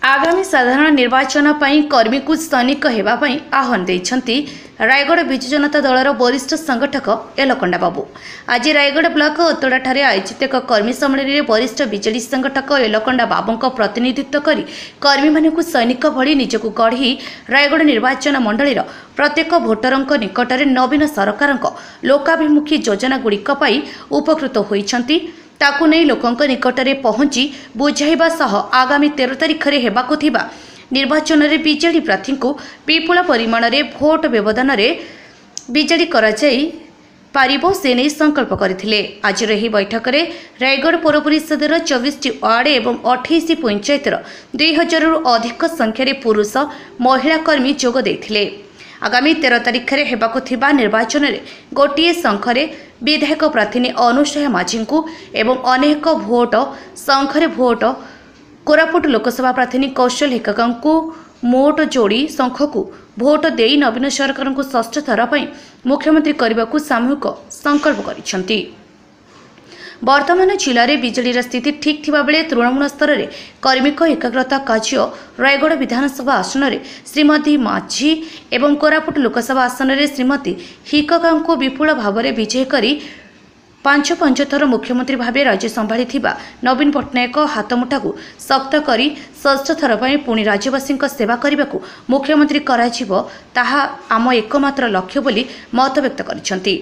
आगामी साधारण निर्वाचन पर कर्मी को सैनिक होगापी आह्वान देते रायगढ़ विजु जनता दलर वरिष्ठ संगठक एलकंडा बाबू। आज रायगढ़ ब्लॉक ओतोड़ा आयोजित एक कर्मी सम्मेलन में वरिष्ठ विजेडी संगठक एलकंडा बाबू प्रतिनिधित्व कर कर्मी मानक सैनिक भली निजक गढ़ी रायगढ़ निर्वाचन मंडल प्रत्येक भोटर निकट में नवीन सरकार लोकाभिमुखी योजना गुड़िक उपकृत होती ताकू नहीं लोकंक निकट में पहुंची बुझाइबा सह आगामी 13 तारिख में हेबाकु थिबा निर्वाचन में बीजेडी प्रार्थी को विपुल परिमाण में भोट व्यवधान बीजेडी कराई पारिबो से नहीं संकल्प करथिले। आज रही बैठक में रायगढ़ पौर परिषदर 24 वार्ड एवं 28 पंचायतर 2000 रु अधिक संख्यार पुरुष महिला कर्मी जोग देथिले। आगामी 13 तारिख में हेबाकु थिबा निर्वाचन में गोटे संघरे विधायक प्रार्थी अनुसया माझी को एवं अनेक भोट संघरे भोट कोरापुट लोकसभा प्रार्थी कौशल हिकाका को मोट जोड़ी संघ को भोट दे नवीन सरकार को षष्ठ थर पर मुख्यमंत्री करने को सामूहिक संकल्प करिसेंती। वर्तमान जिले में बिजेडी स्थिति ठीक थिबा बेले तृणमूल स्तर में कर्मिक एकाग्रता कार्य रायगढ़ विधानसभा आसन में श्रीमती माझी एवं कोरापुट लोकसभा आसन में श्रीमती हिकाका को विपुल भाव में विजय करी 5 थर मुख्यमंत्री भाव राज्य संभाली नवीन पट्टनायक हाथमुठा को शक्त करी षष्ठ थर पर पुणी राज्यवासी सेवा करने को मुख्यमंत्री कराजिबो ताहा आम एकमात्र लक्ष्य बोली मत व्यक्त करिसेंती।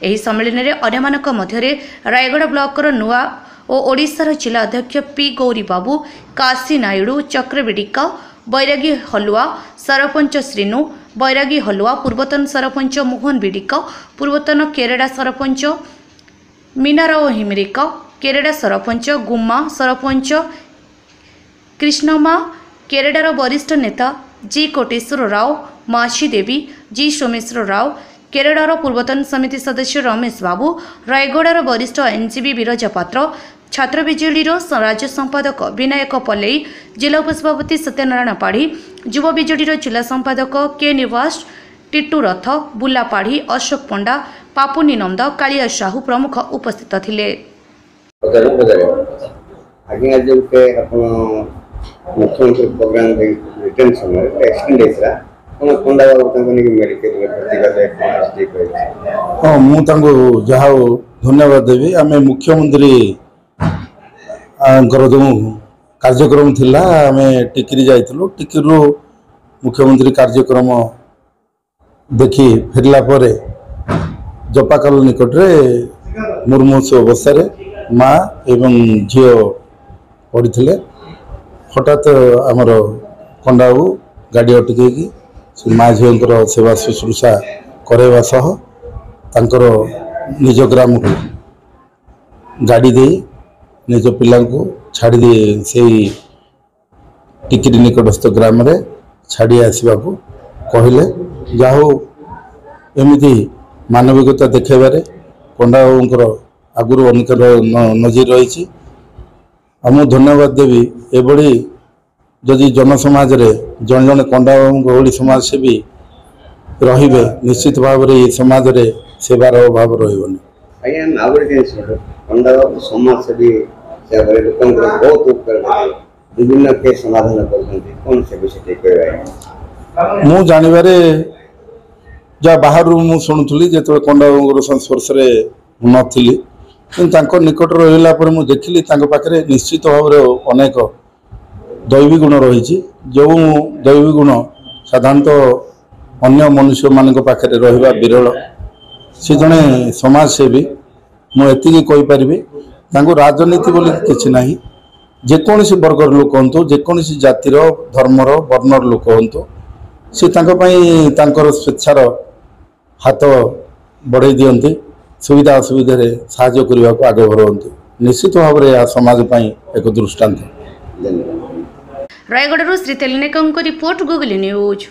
एही सम्मेलन में अन्यमानक मध्यरे रायगढ़ ब्लॉकर नुआ और ओडिशार जिला अध्यक्ष पी गौरी बाबू, काशी नायडू, चक्र बिडिका, बैरागी हलुआ, सरपंच श्रीनु बैरागी हलुआ, पूर्वतन सरपंच मोहन बिडिका, पूर्वतन केरेडा सरपंच मीनाराव हिमरिका, केरेडा सरपंच गुम्मा, सरपंच कृष्णमा, केरेडार वरिष्ठ नेता जी कोटेश्वर राव, माछी देवी, जी सोमेश्वर राव, केरेडार पूर्वतन समिति सदस्य रमेश बाबू, रायगढ़ वरिष्ठ एनजीबी विरजा पात्र, छात्र बिजेडीर राज्य संपादक विनायक पल्लई, जिला उपसभापति सत्यनारायण पाढ़ी, युवा बिजेडीर जिला संपादक के निवास, टिट्टू रथ, बुला पाढ़ी, अशोक पंडा, पापुनी नंद, कालिया साहू प्रमुख उपस्थित थिले। मुख्यमंत्री प्रोग्राम रिटर्न समय एक्सटेंड हेतरा कोन कोंडा कंपनी के मेडिकल में भर्ती करले ठीक होय। हां मु तांको जहाओ धन्यवाद देबी। आमे मुख्यमंत्री अंकर जो कार्यक्रम थिला आमे टिकरी जाइतलो। टिकरू मुख्यमंत्री कार्यक्रम देखि फेरला परे जपाकल निकट रे मुर्मूस अवस्था माँ एवं झील पड़ते हठात आमर कंडाबू गाड़ी अटकई माँ झील सेवा शुश्रूषा करवा सह तांकर निज ग्राम को गाड़ी दे निज पिला को छाड़ी दे से टिकरी निकटस्थ ग्राम रे छाड़ी आसवा को कहले जाहो एमती मानविकता देखेबारे कंडाबाबूर आगुरी अनेक नजीर रही। मु धन्यवाद देवी एभली जदि जनसमाज रे जन जन कंडाबाबू भली समाजसेवी रहिबे निश्चित भाव में ये समाज रे सेवार अभाव रहिबनी। आज्ञा नागरिक कंडाबाबू समाजसेवी सेवा लोक बहुत उपकार विभिन्न केस समाधान करछन्ती कोन से विषय कहबा मु जानिबारे जा बाहर मु शुणुली जो कंडाबाबूर संस्पर्श नी कि निकट रहा पर मुझे देखिली पाखे निश्चित भाव में अनेक दैवी गुण रही जो दैवी गुण साधारणतः अन्य मनुष्य मान पाखे रहा विरल सी जड़े समाजसेवी मुझे राजनीति बोली किसी ना जेकोसी वर्गर लोक हूँ जेकोसी जातिर धर्मर वर्णर लोक हूँ सी स्वेच्छार हाथ बढ़े दियंती सुविधा असुविधा साहाय्य करने को आगे बढ़ती निश्चित भाव में समाज एक दृष्टांत। रायगढ़ श्री तेलिनेक रिपोर्ट गूगल न्यूज।